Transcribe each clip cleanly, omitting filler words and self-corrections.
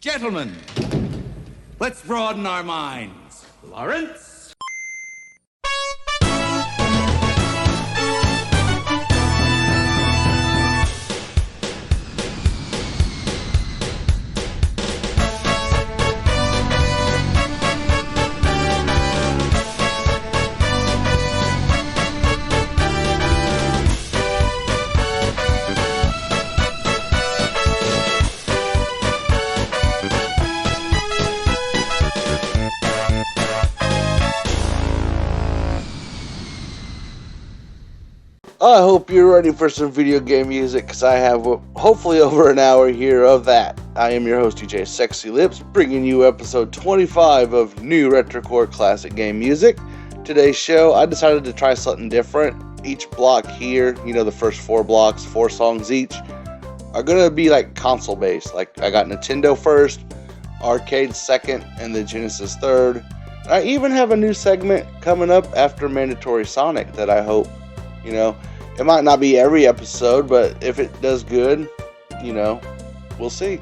Gentlemen, let's broaden our minds. Lawrence? I hope you're ready for some video game music, because I have hopefully over an hour here of that. I am your host, DJ Sexy Lips, bringing you episode 25 of New Retrocore Classic Game Music. Today's show, I decided to try something different. Each block here, the first 4 blocks, 4 songs each, are going to be like console based. Like I got Nintendo first, Arcade second, and the Genesis third. I even have a new segment coming up after Mandatory Sonic that I hope, it might not be every episode, but if it does good, we'll see.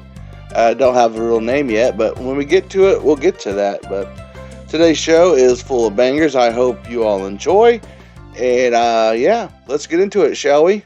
I don't have a real name yet, but when we get to it, we'll get to that. But today's show is full of bangers. I hope you all enjoy. And let's get into it, shall we?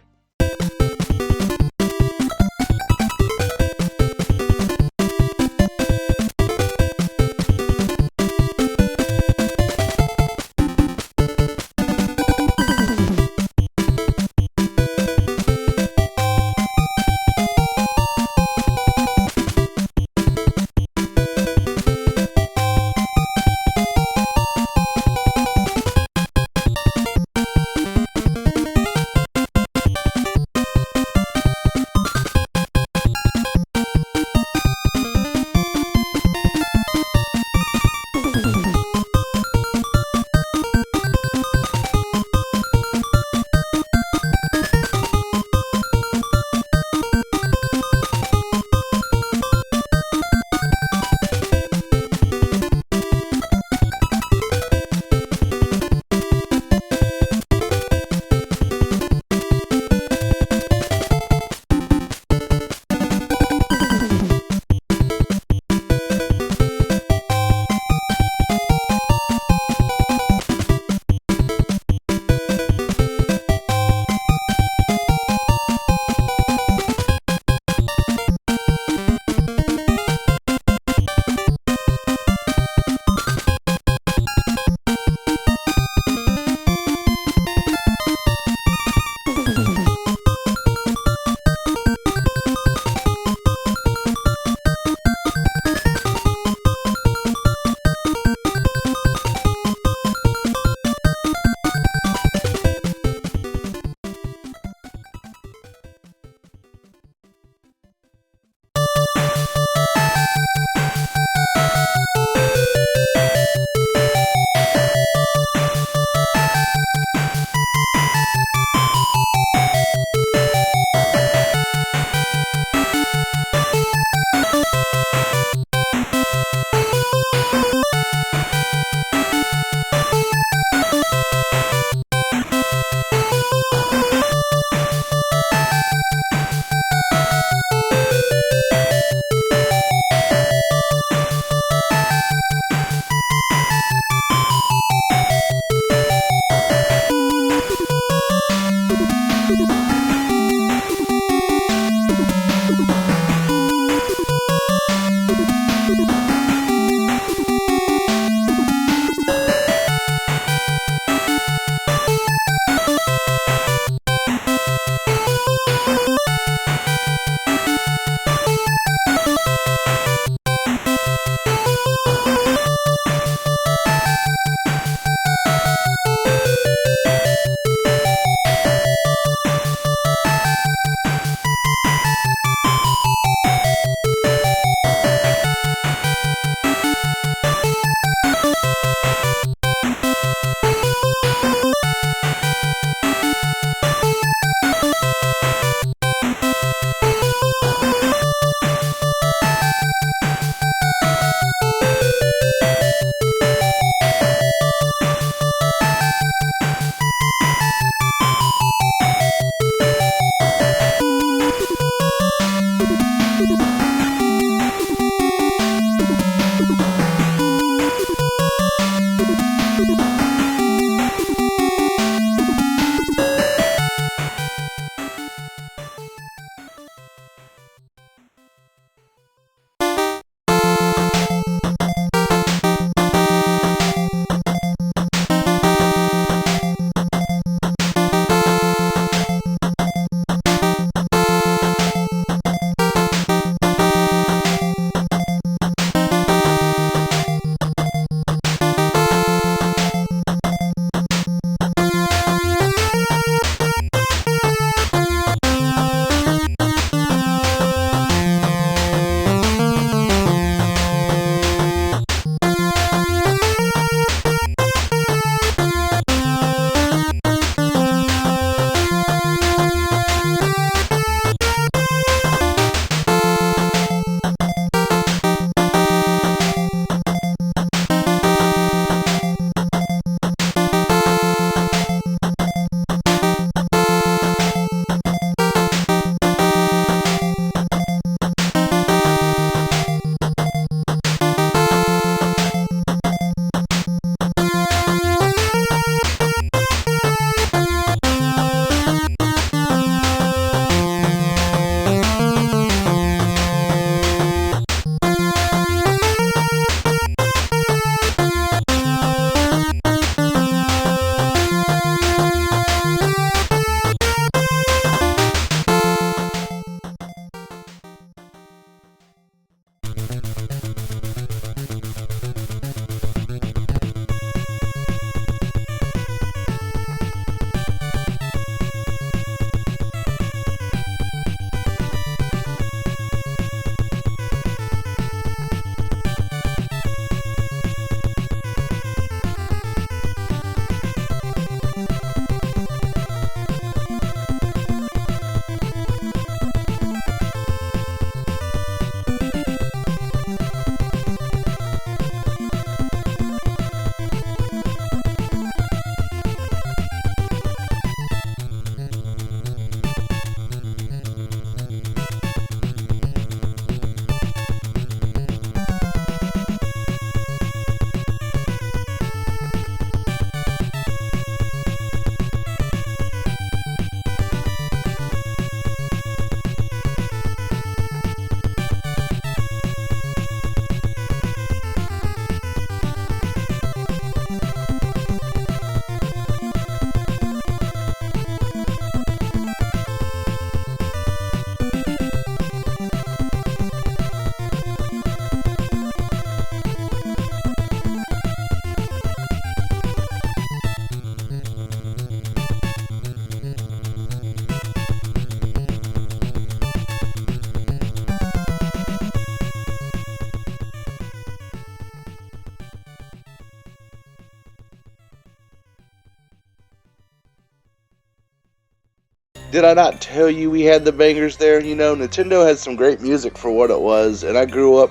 Did I not tell you we had the bangers there? You know, Nintendo had some great music for what it was, and I grew up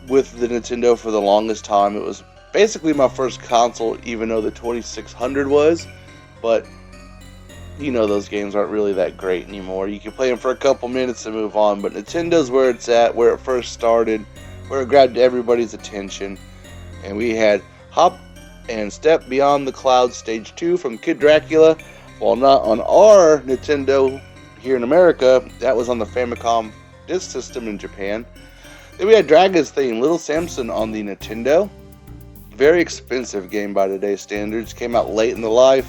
with the Nintendo for the longest time. It was basically my first console, even though the 2600 was, but you know those games aren't really that great anymore. You can play them for a couple minutes and move on, but Nintendo's where it's at, where it first started, where it grabbed everybody's attention. And we had Hop and Step Beyond the Clouds Stage 2 from Kid Dracula. While not on our Nintendo here in America, that was on the Famicom disk system in Japan. Then we had Dragon's Theme, Little Samson on the Nintendo. Very expensive game by today's standards. Came out late in the life.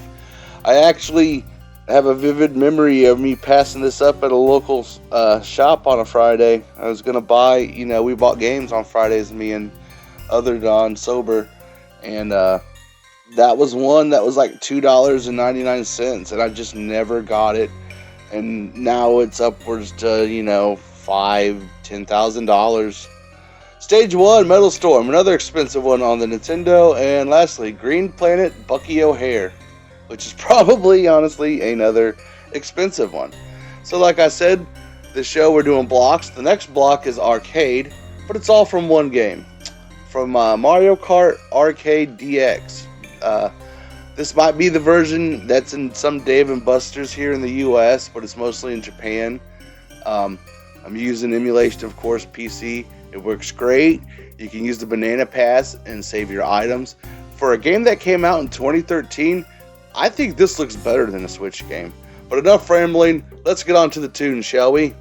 I actually have a vivid memory of me passing this up at a local shop on a Friday. I was going to buy, you know, we bought games on Fridays, me and other Don Sober. And that was one that was like $2.99, and I just never got it. And now it's upwards to, you know, $10,000. Stage 1, Metal Storm, another expensive one on the Nintendo. And lastly, Green Planet, Bucky O'Hare, which is probably, honestly, another expensive one. So like I said, this show we're doing blocks. The next block is arcade, but it's all from one game. From Mario Kart Arcade DX. This might be the version that's in some Dave & Buster's here in the US, but it's mostly in Japan. I'm using emulation, of course, PC. It works great. You can use the Banana Pass and save your items. For a game that came out in 2013, I think this looks better than a Switch game. But enough rambling, let's get on to the tune, shall we?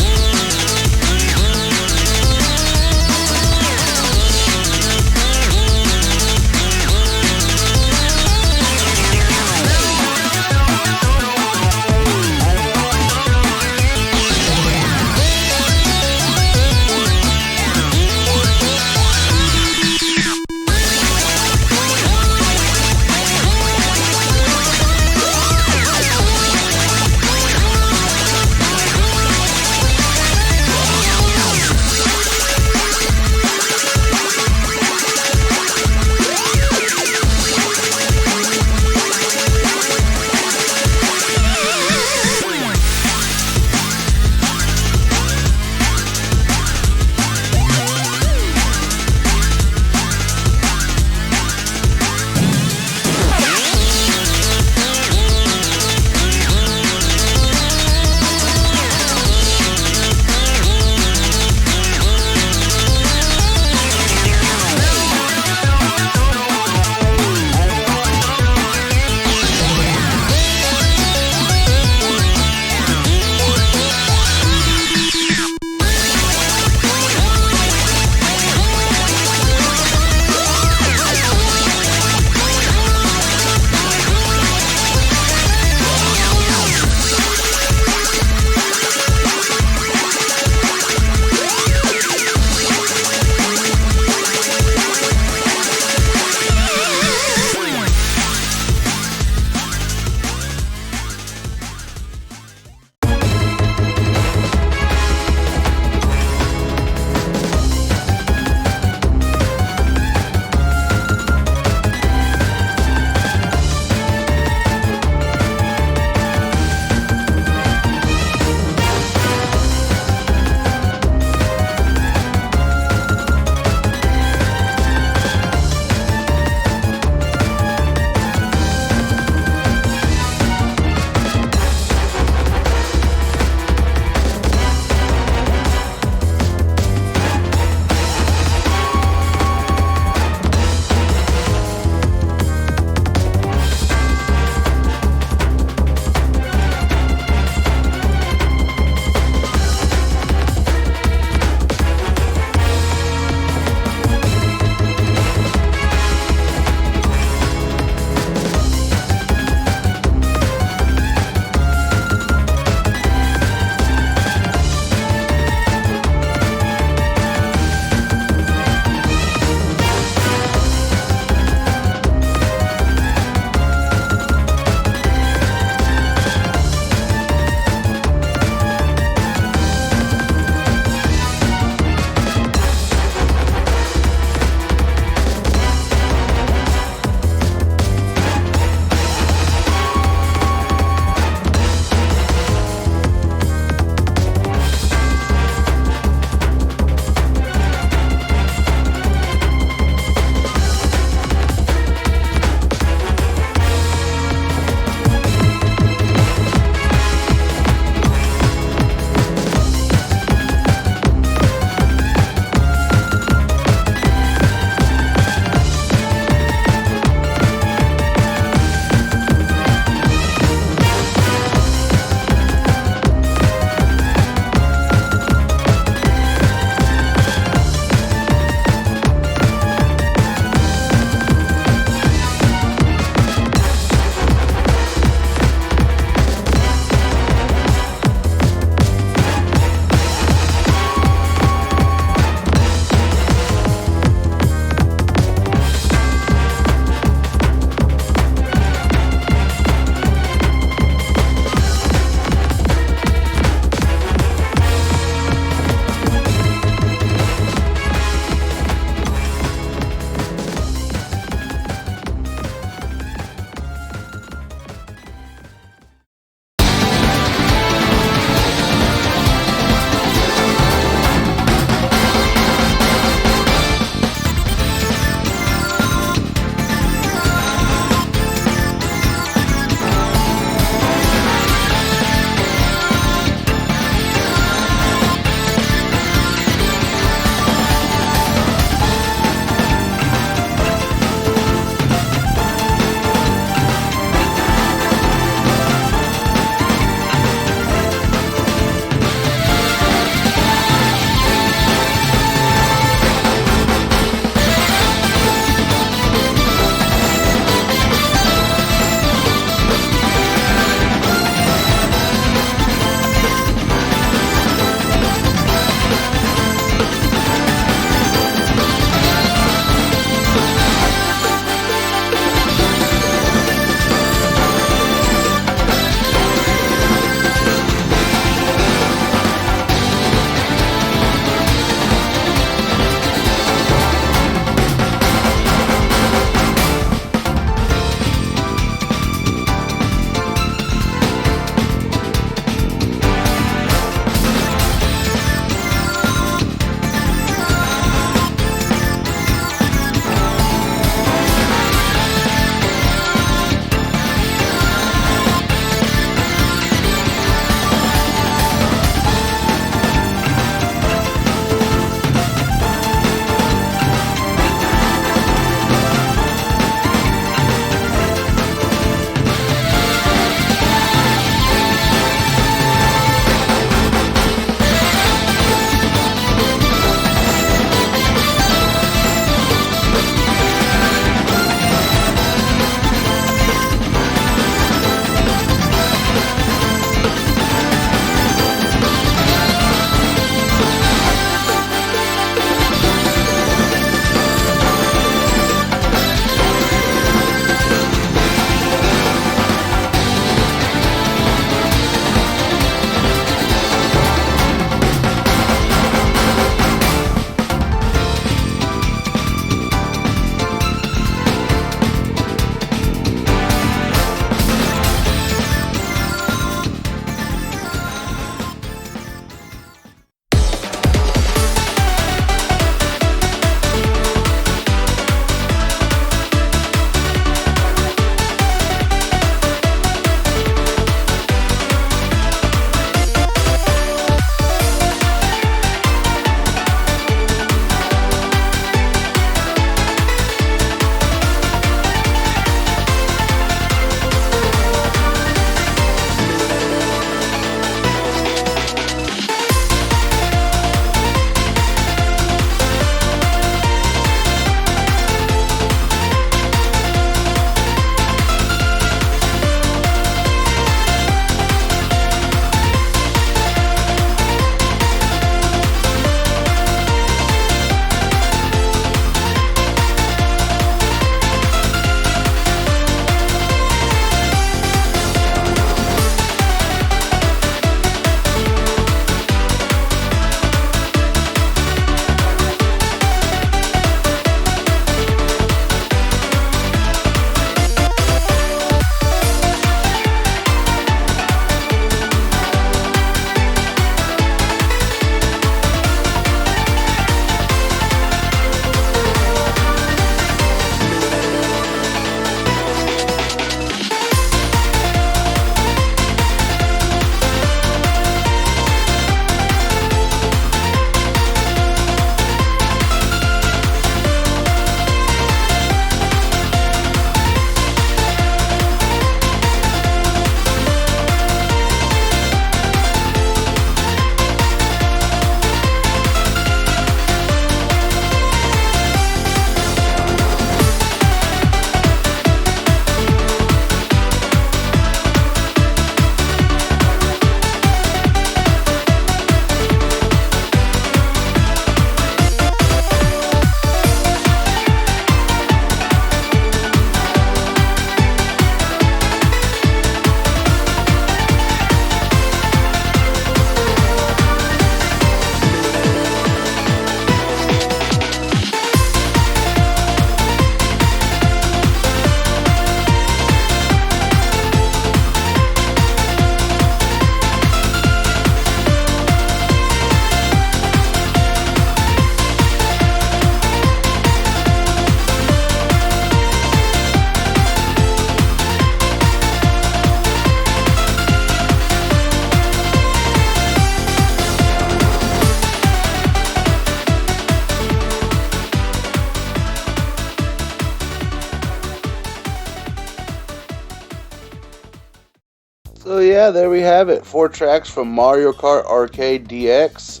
So yeah, there we have it. 4 tracks from Mario Kart Arcade DX.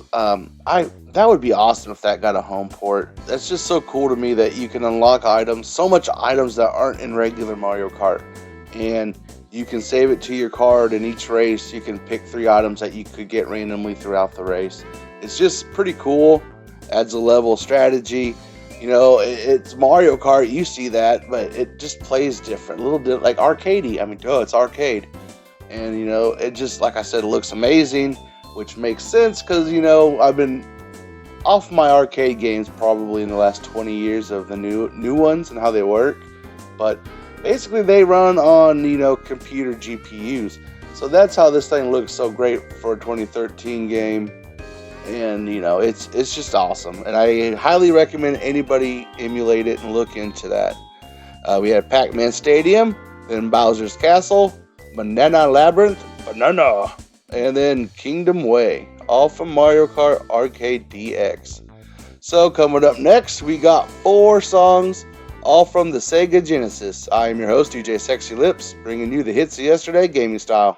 That would be awesome if that got a home port. That's just so cool to me that you can unlock items, so much items that aren't in regular Mario Kart. And you can save it to your card, and each race you can pick 3 items that you could get randomly throughout the race. It's just pretty cool. Adds a level of strategy. You know, it's Mario Kart, you see that, but it just plays different. A little bit like arcadey. I mean, it's arcade. And, you know, it just, like I said, it looks amazing, which makes sense because, you know, I've been off my arcade games probably in the last 20 years of the new ones and how they work. But basically they run on, you know, computer GPUs. So that's how this thing looks so great for a 2013 game. And, you know, it's just awesome. And I highly recommend anybody emulate it and look into that. We had Pac-Man Stadium, then Bowser's Castle, Banana Labyrinth, and then Kingdom Way, all from Mario Kart Arcade DX. So coming up next, we got 4 songs, all from the Sega Genesis. I am your host, DJ Sexy Lips, bringing you the hits of yesterday gaming style.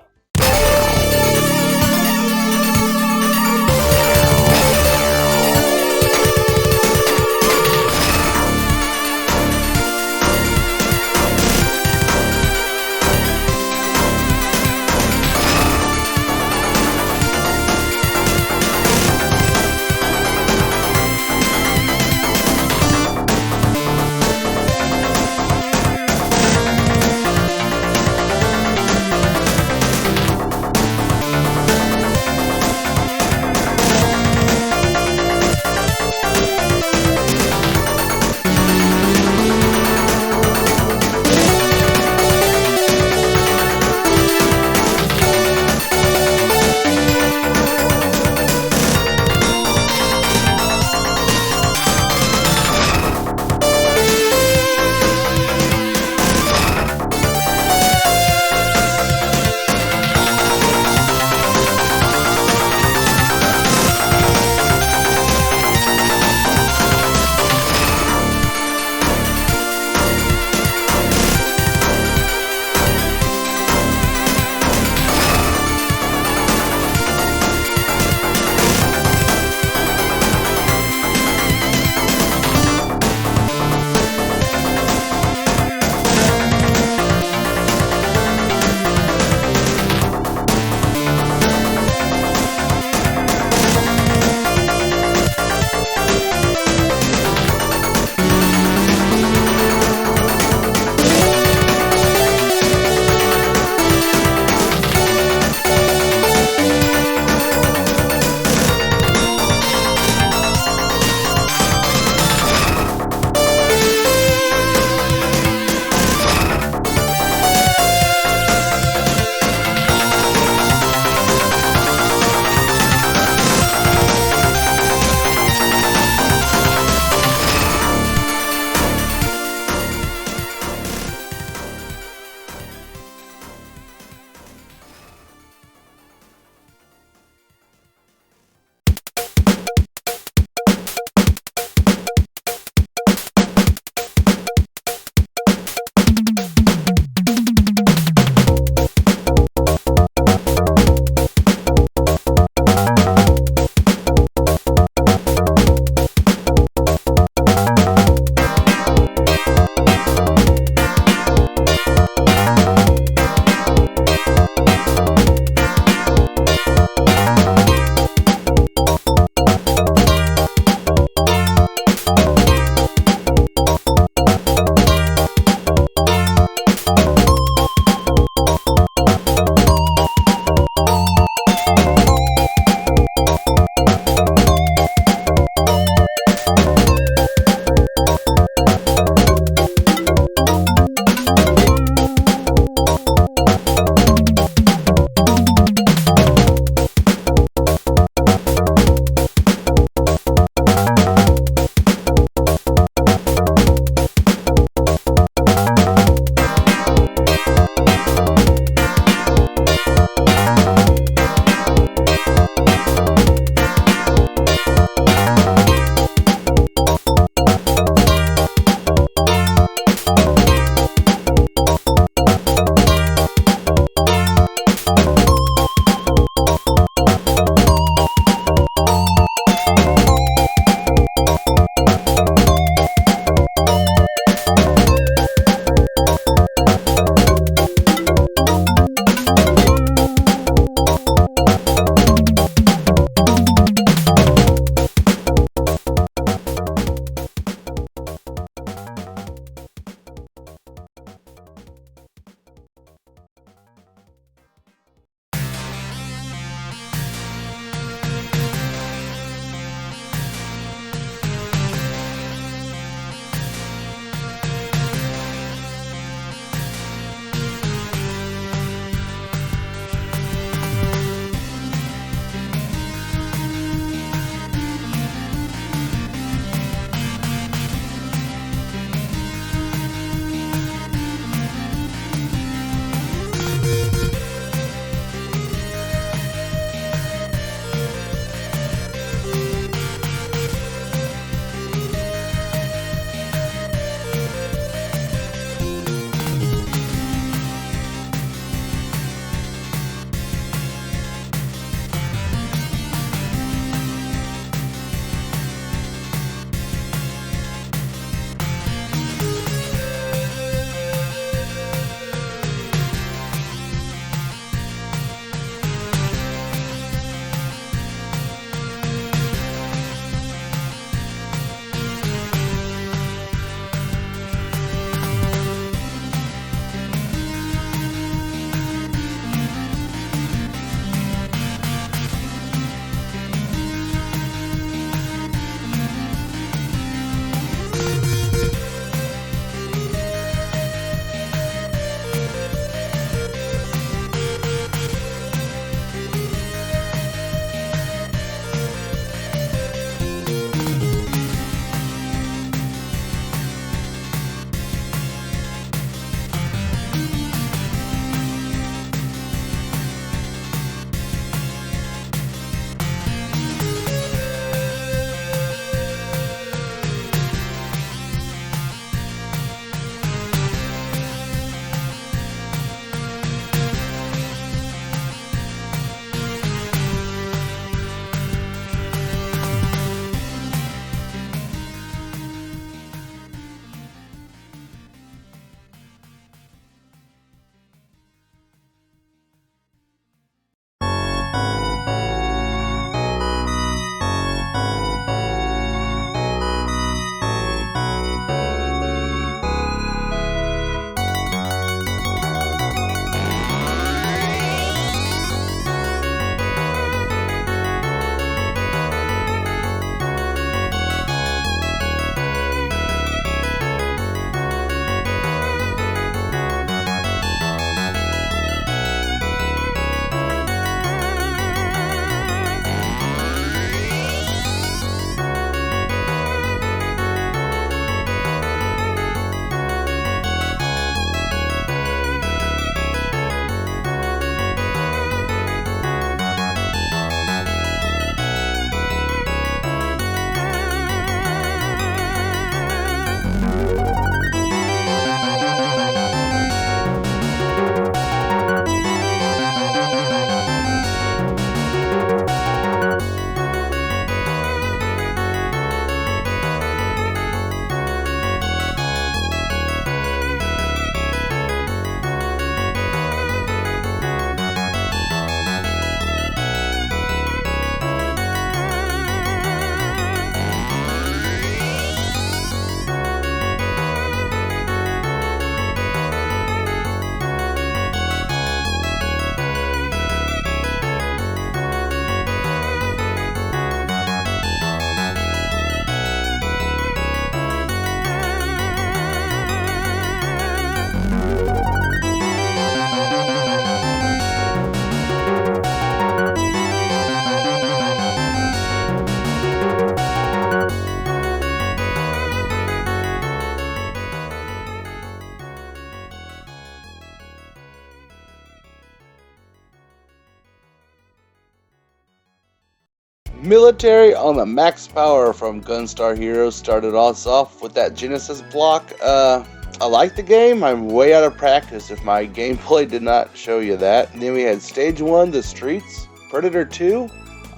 Military on the Max Power from Gunstar Heroes started us off with that Genesis block. I like the game. I'm way out of practice if my gameplay did not show you that. And then we had Stage 1, The Streets, Predator 2.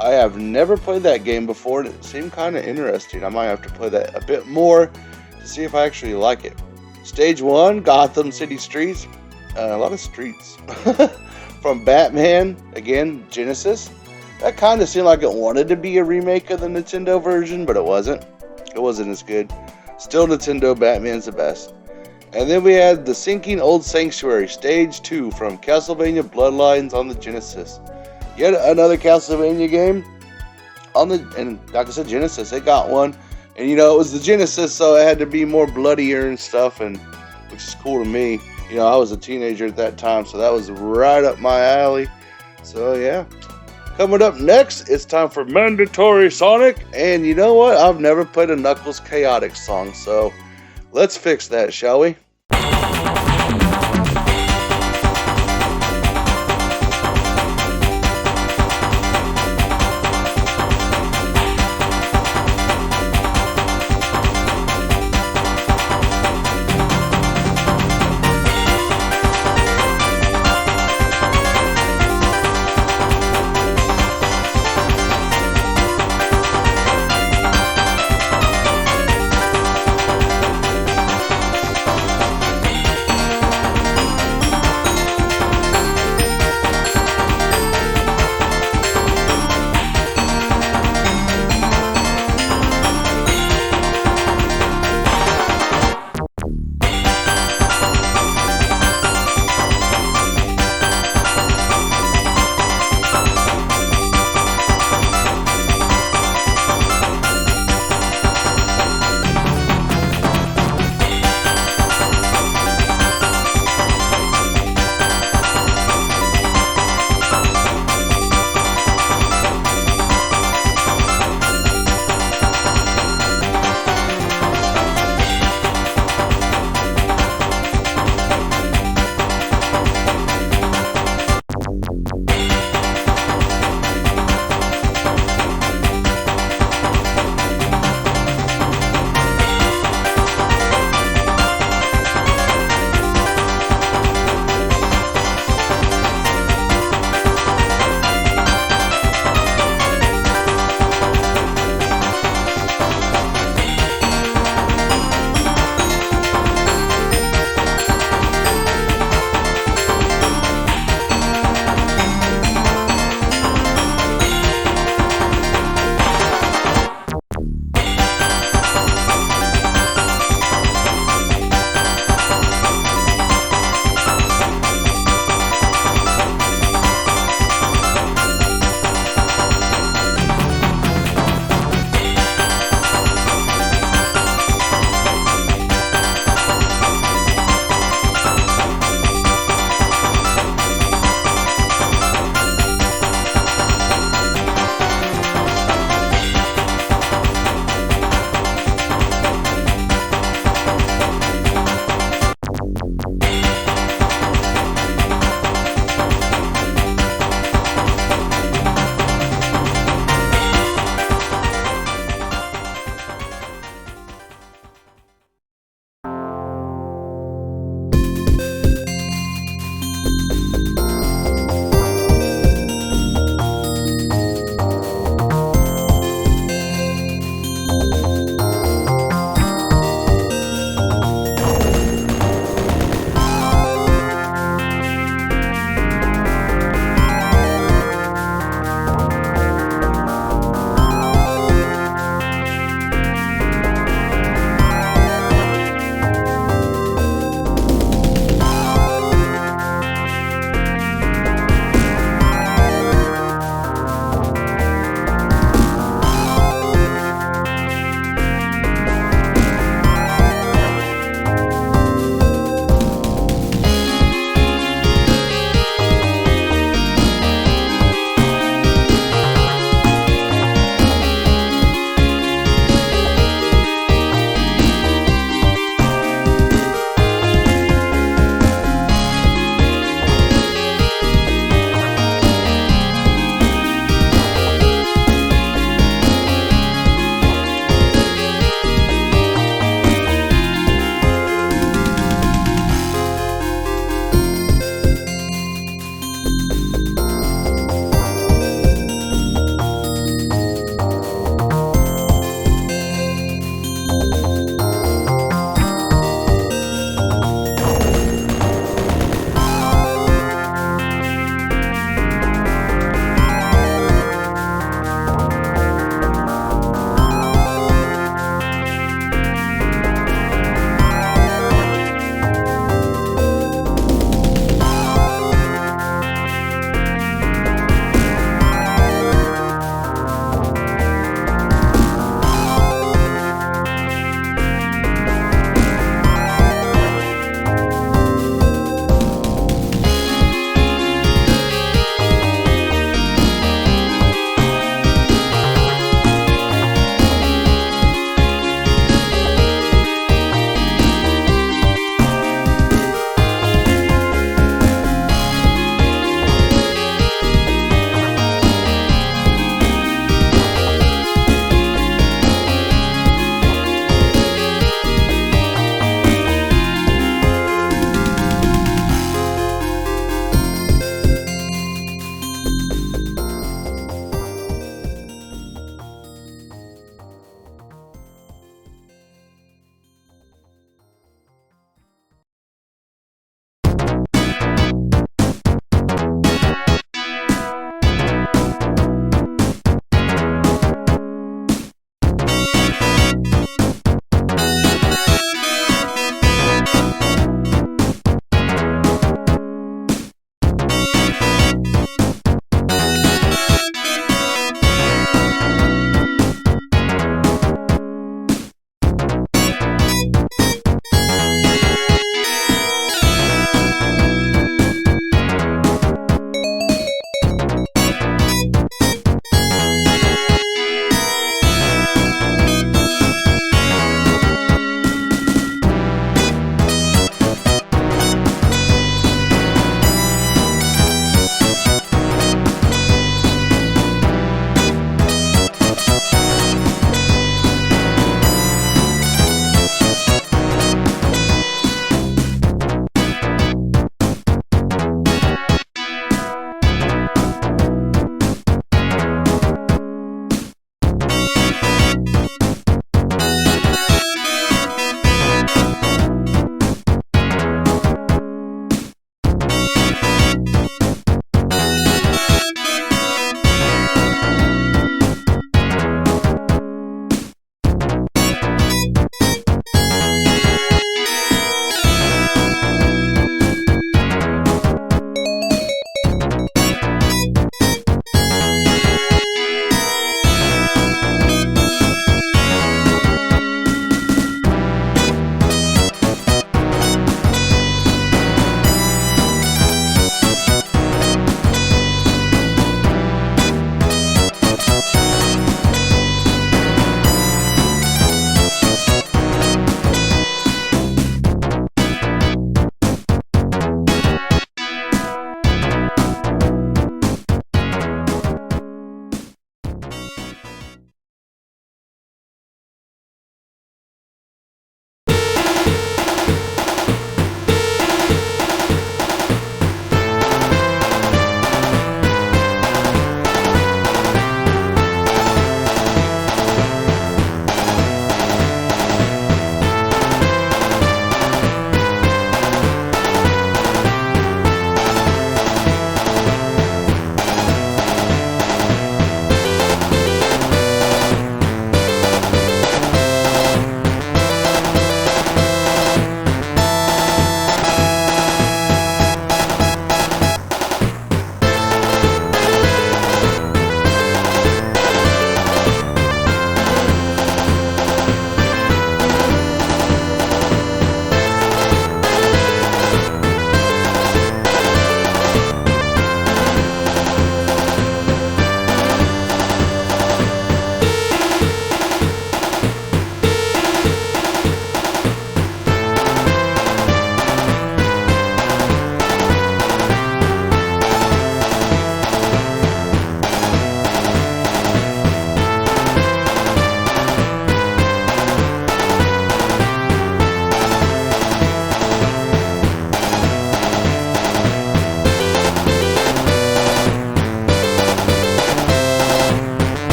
I have never played that game before, and it seemed kind of interesting. I might have to play that a bit more to see if I actually like it. Stage 1, Gotham City Streets. A lot of streets. From Batman, again, Genesis. That kind of seemed like it wanted to be a remake of the Nintendo version, but it wasn't. It wasn't as good. Still, Nintendo Batman's the best. And then we had The Sinking Old Sanctuary, Stage 2 from Castlevania Bloodlines on the Genesis. Yet another Castlevania game and like I said, Genesis, it got one. And it was the Genesis, so it had to be more bloodier and stuff, and which is cool to me. I was a teenager at that time, so that was right up my alley. So yeah. Coming up next, it's time for Mandatory Sonic. And you know what? I've never played a Knuckles Chaotix song, so let's fix that, shall we?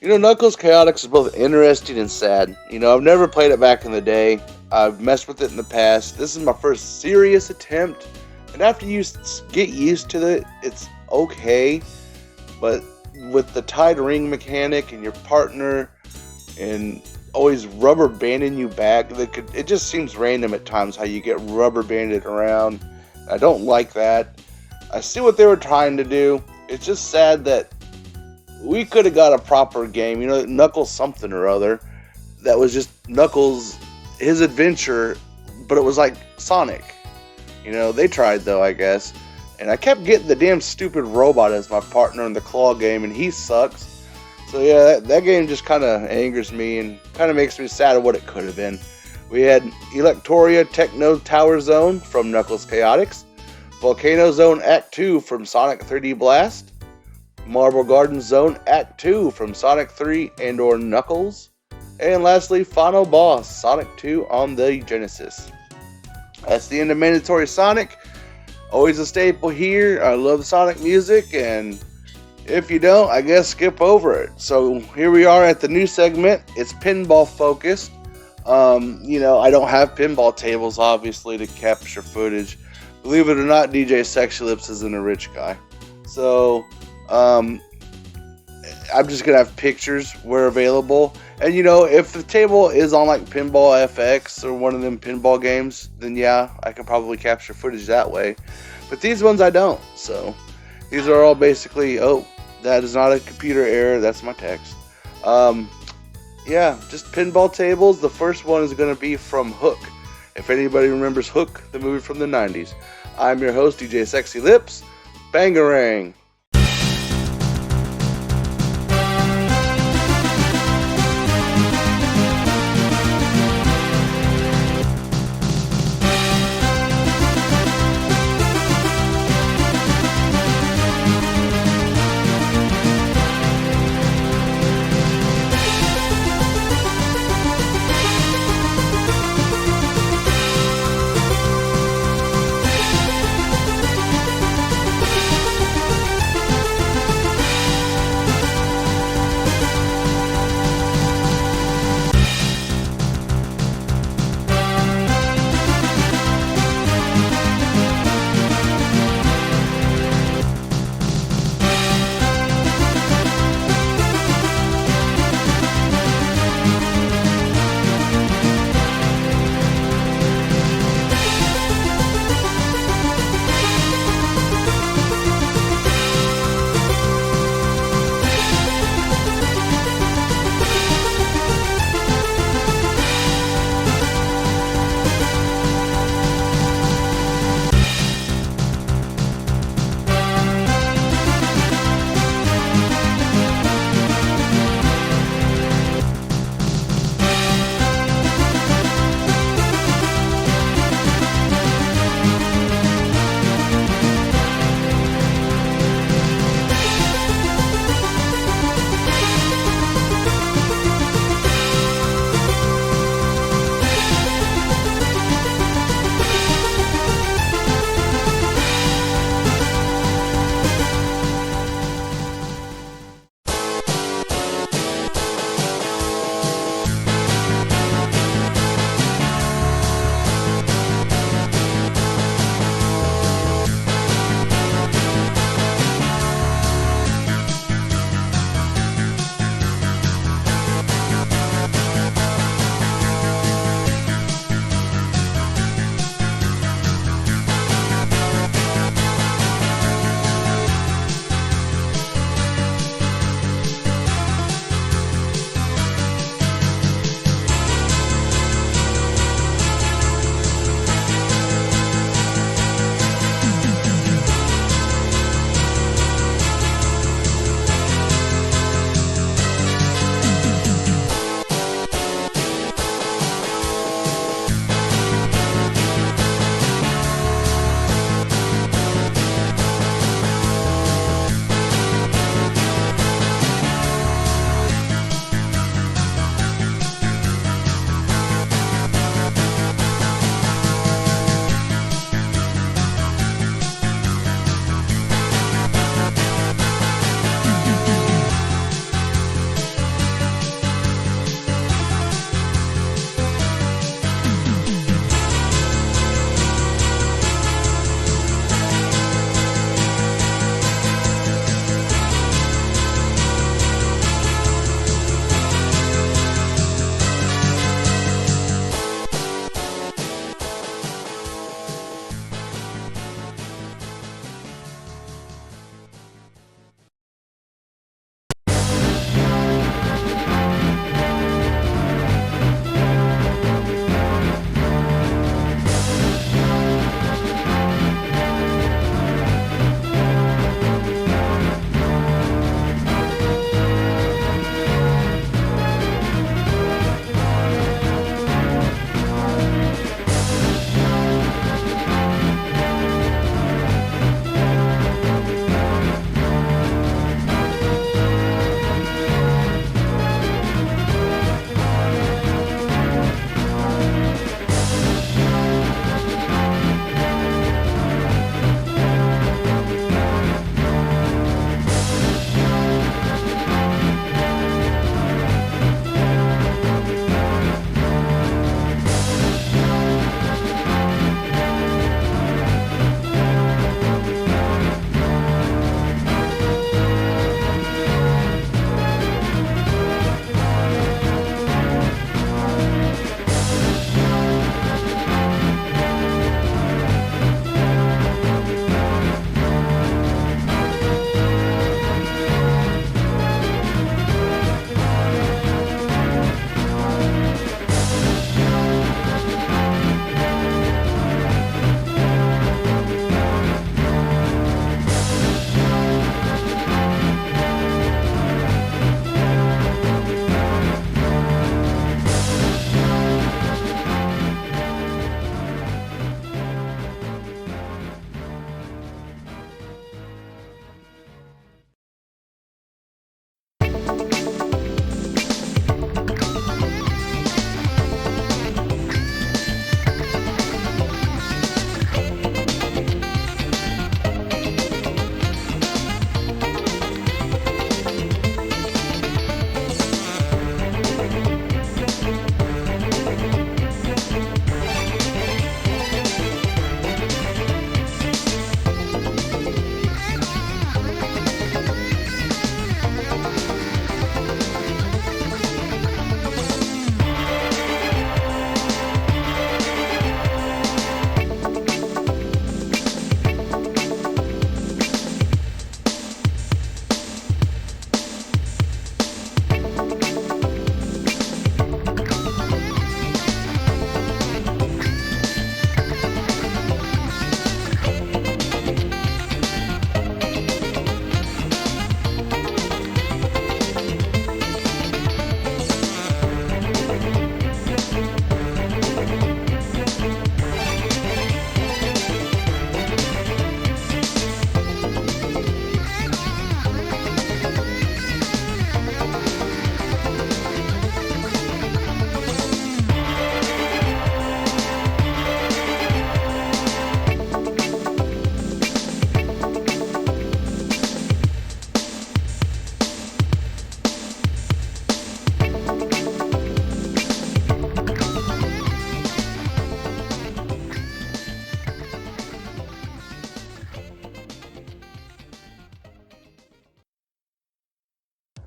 Knuckles Chaotix is both interesting and sad. I've never played it back in the day. I've messed with it in the past. This is my first serious attempt. And after you get used to it, it's okay. But with the tied ring mechanic and your partner and always rubber banding you back, it just seems random at times how you get rubber banded around. I don't like that. I see what they were trying to do. It's just sad that we could have got a proper game, Knuckles something or other, that was just Knuckles, his adventure, but it was like Sonic. They tried though, I guess. And I kept getting the damn stupid robot as my partner in the claw game, and he sucks. So yeah, that game just kind of angers me and kind of makes me sad of what it could have been. We had Electoria Techno Tower Zone from Knuckles Chaotix, Volcano Zone Act 2 from Sonic 3D Blast, Marble Garden Zone Act 2 from Sonic 3 and or Knuckles, and lastly, Final Boss Sonic 2 on the Genesis. That's the end of Mandatory Sonic. Always a staple here. I love Sonic music, and if you don't, I guess skip over it. So here we are at the new segment. It's pinball focused. I don't have pinball tables, obviously, to capture footage. Believe it or not, DJ Sexy Lips isn't a rich guy. So, I'm just going to have pictures where available. And, if the table is on, like, Pinball FX or one of them pinball games, then, yeah, I can probably capture footage that way. But these ones I don't. So, these are all basically, that is not a computer error. That's my text. Yeah, just pinball tables. The first one is going to be from Hook. If anybody remembers Hook, the movie from the 90s. I'm your host, DJ Sexy Lips. Bangarang.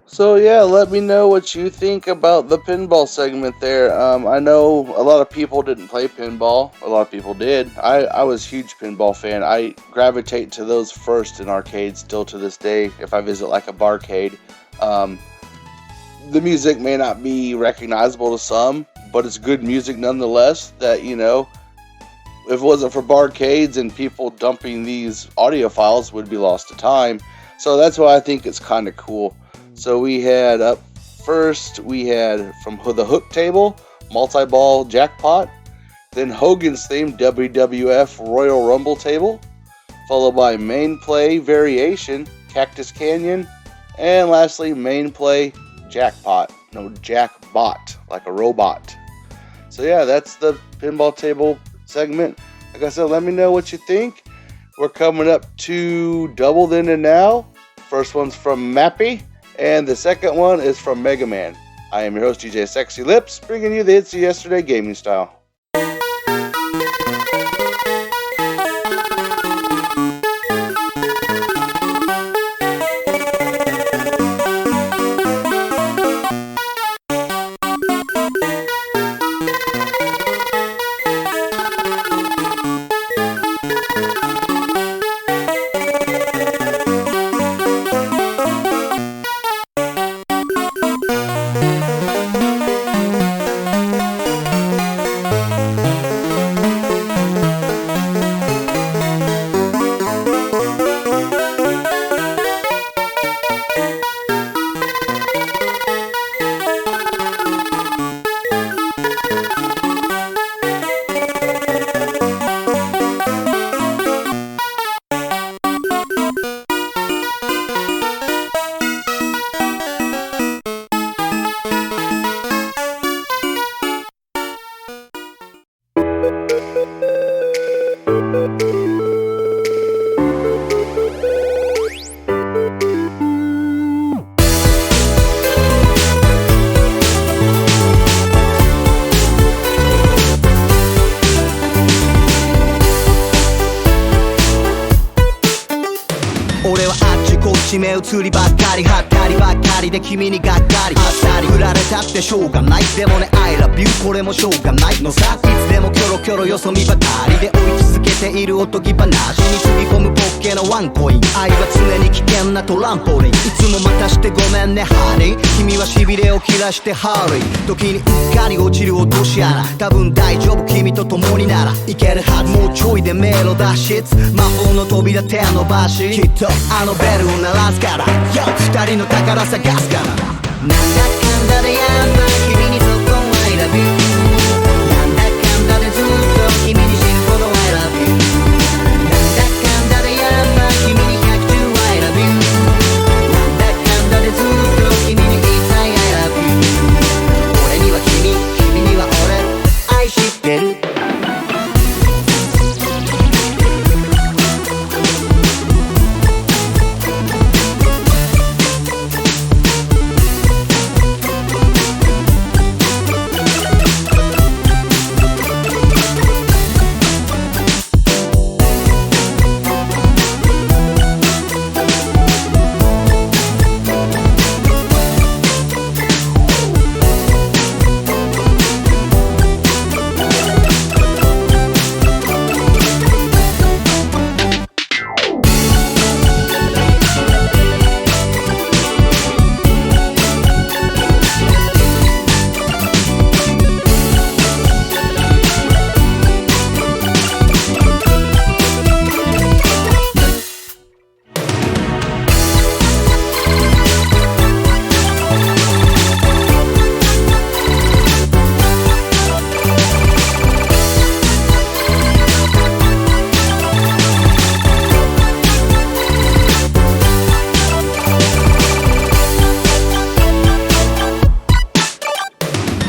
So yeah, let me know what you think about the pinball segment there. I know a lot of people didn't play pinball. A lot of people did. I was a huge pinball fan. I gravitate to those first in arcades still to this day if I visit like a barcade. The music may not be recognizable to some, but it's good music nonetheless that, you know, if it wasn't for barcades and people dumping these audio files would be lost to time. So that's why I think it's kind of cool. So we had up first, we had from the Hook table, Multiball Jackpot, then Hogan's theme WWF Royal Rumble table, followed by Main Play Variation, Cactus Canyon, and lastly Main Play Jackpot, no Jackbot, like a robot. So yeah, that's the pinball table segment. Like I said, let me know what you think. We're coming up to Double Then and Now. First one's from Mappy. And the second one is from Mega Man. I am your host, DJ Sexy Lips, bringing you the hits of yesterday gaming style. 締め移りばっかりはったりばっかりで君にがっかりあっさり振られたってしょうがないでもね I love you これもしょうがないのさいつでもキョロキョロよそ見ばかりで追い続けているおとぎ話につぎ込むポッケのワンコイン愛は常に危険なトランポリンいつも待たしてごめんねハリー君はしびれを切らしてハリー時にうっかり落ちる落とし穴多分大丈夫君と共にならいけるはずもうちょいで迷路脱出魔法の扉手伸ばしきっとあのベルを鳴らすから Yo 二人の宝探すからなんだかんだでやっぱ君にそこ I love you なんだかんだでずっと君に死ぬほど I love you なんだかんだでやっぱ君に110 I love you なんだかんだでずっと君に言いたい I love you 俺には君君には俺愛してる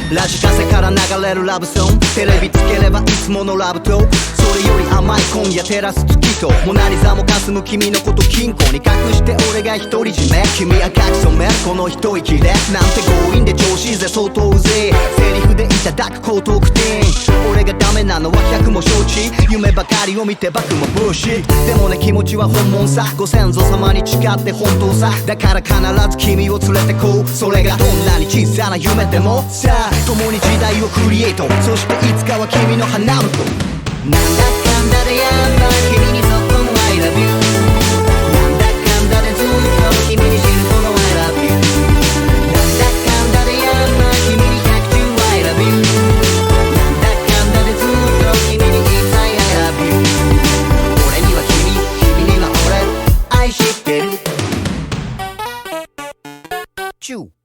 ラジカセからから流れるラブソングテレビつければいつものラブトークそれより甘い今夜照らす月とモナリザも霞む君のこと金庫に隠して俺が独り占め君は書き染めるこの一息でなんて強引で調子いいぜ相当うぜえセリフでいただく高得点俺がダメなのは100も承知夢ばかりを見てバクもブーシでもね気持ちは本物さご先祖様に誓って本当さだから必ず君を連れてこうそれがどんなに小さな夢でもさあ共に時代をクリエイトそしていつかは君の花婿なんだかんだでやっぱり君にそっとの I love you なんだかんだでずっと君に知るこの I love you なんだかんだでやっぱり君に110 I love you なんだかんだでずっと君に言いたい I love you 俺には君には俺愛してるチュー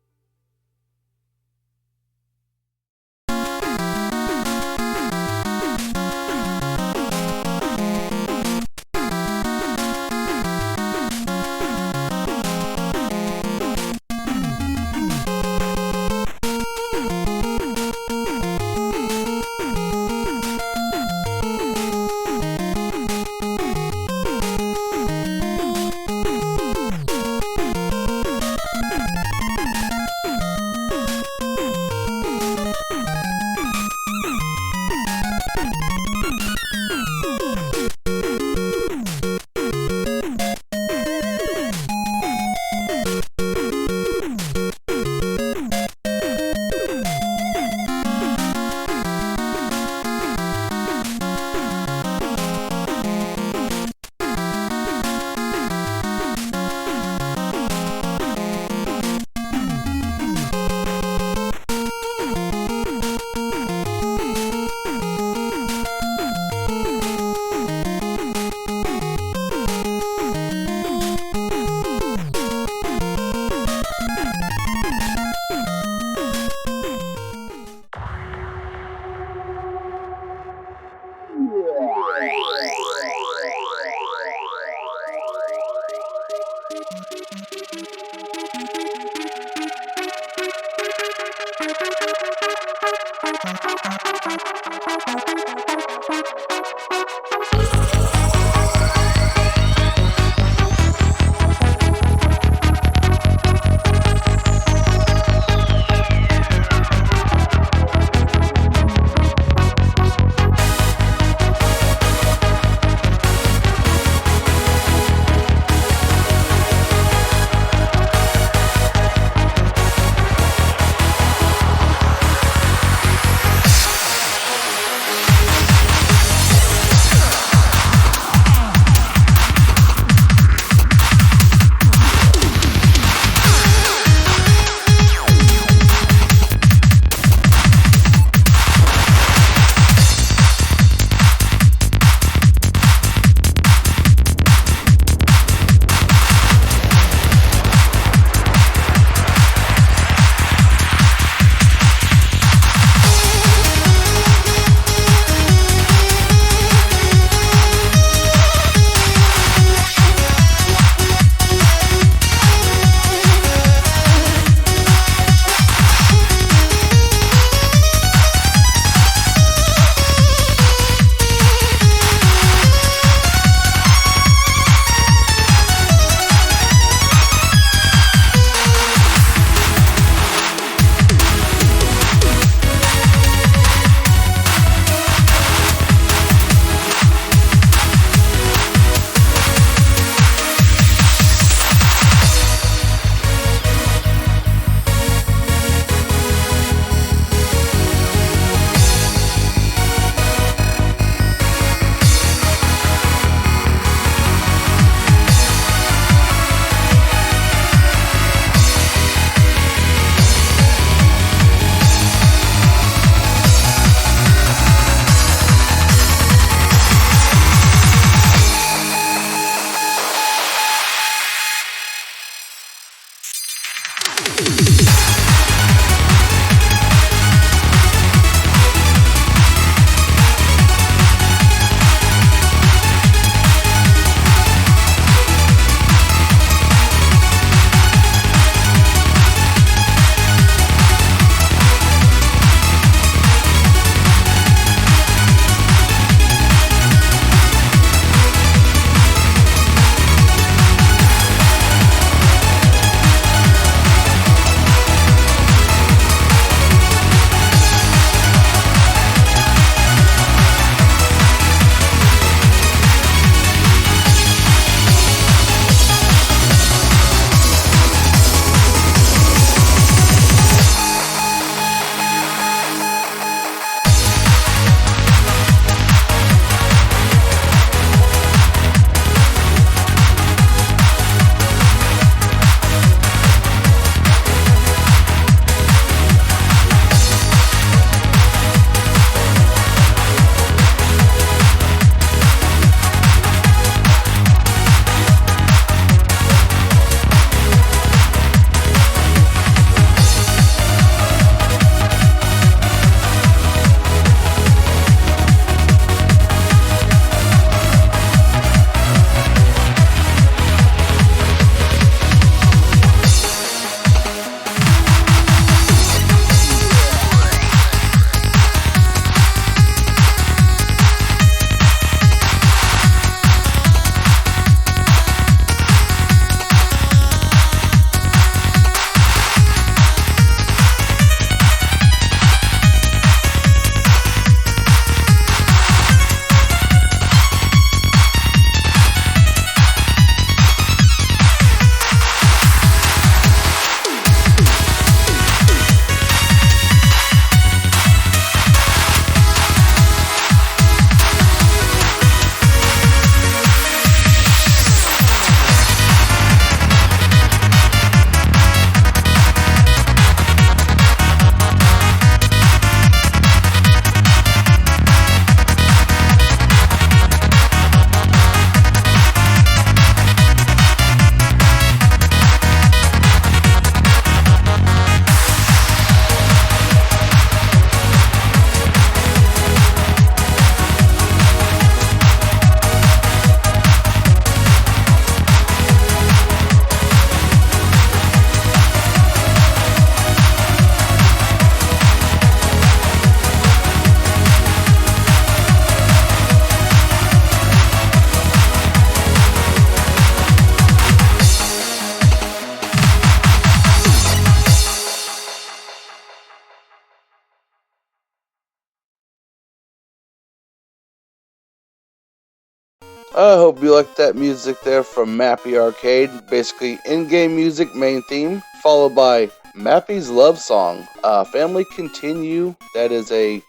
I hope you liked that music there from Mappy Arcade. Basically, in-game music, main theme, followed by Mappy's Love Song. Family Continue, that is a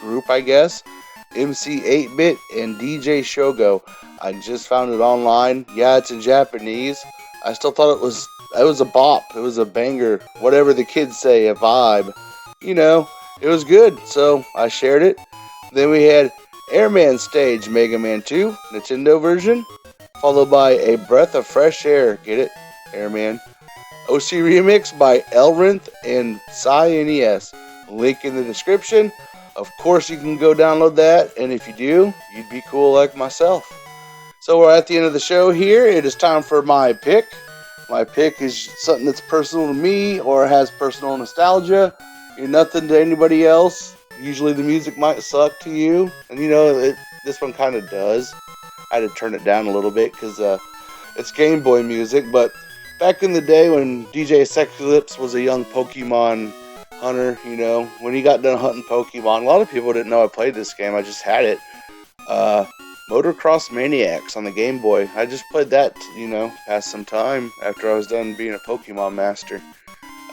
group, I guess. MC 8-Bit and DJ Shogo. I just found it online. Yeah, it's in Japanese. I still thought it was a bop. It was a banger. Whatever the kids say, a vibe. You know, it was good, so I shared it. Then we had Airman Stage Mega Man 2, Nintendo version, followed by A Breath of Fresh Air, get it? Airman. OCremix by Elrinth and PsyNES. Link in the description. Of course you can go download that, and if you do, you'd be cool like myself. So we're at the end of the show here. It is time for my pick. My pick is something that's personal to me or has personal nostalgia. You're nothing to anybody else. Usually the music might suck to you, and you know, this one kind of does. I had to turn it down a little bit because it's Gameboy music, but back in the day when DJ Sexy Lips was a young Pokemon hunter, you know, when he got done hunting Pokemon, a lot of people didn't know I played this game. I just had it. Motocross Maniacs on the Game Boy. I just played that, you know, pass some time after I was done being a Pokemon master.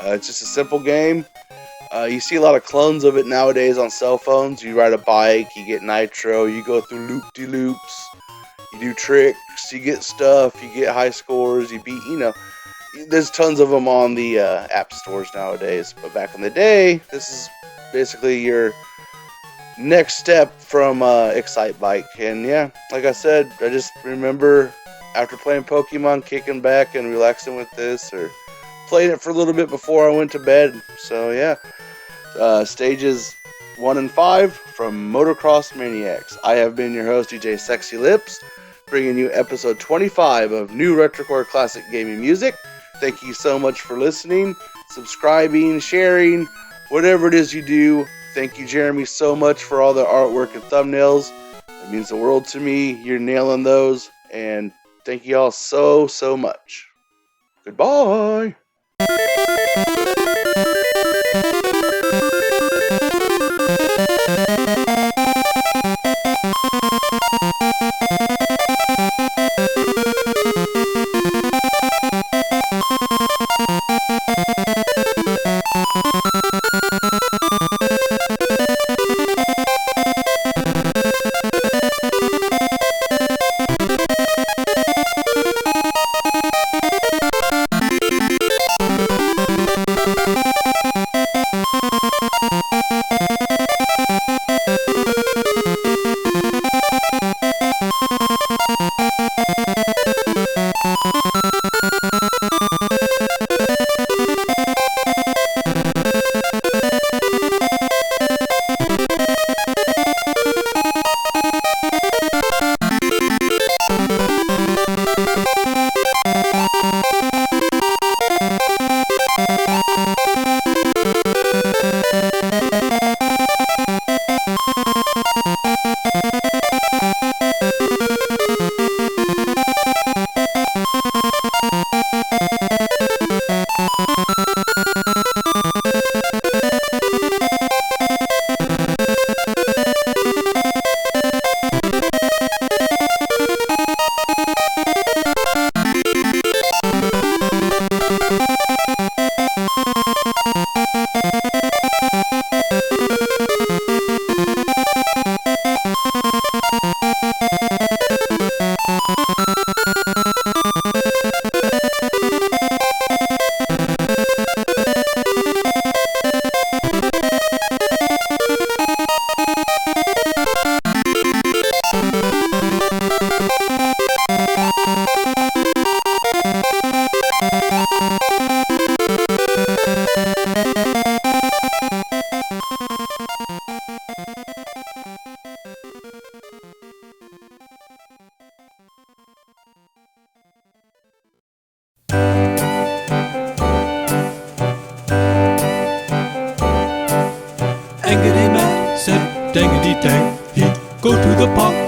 It's just a simple game. You see a lot of clones of it nowadays on cell phones. You ride a bike, you get nitro, you go through loop-de-loops, you do tricks, you get stuff, you get high scores, you beat, you know. There's tons of them on the app stores nowadays. But back in the day, this is basically your next step from Excite Bike. And yeah, like I said, I just remember after playing Pokemon, kicking back and relaxing with this, or playing it for a little bit before I went to bed. So yeah, stages 1 and 5 from Motocross Maniacs. I have been your host, DJ Sexy Lips, bringing you episode 25 of New Retrocore Classic Gaming Music. Thank you so much for listening, subscribing, sharing, whatever it is you do. Thank you, Jeremy, so much for all the artwork and thumbnails. It means the world to me. You're nailing those. And thank you all so, so much. Goodbye. Angry man said, dangity dang, he go to the park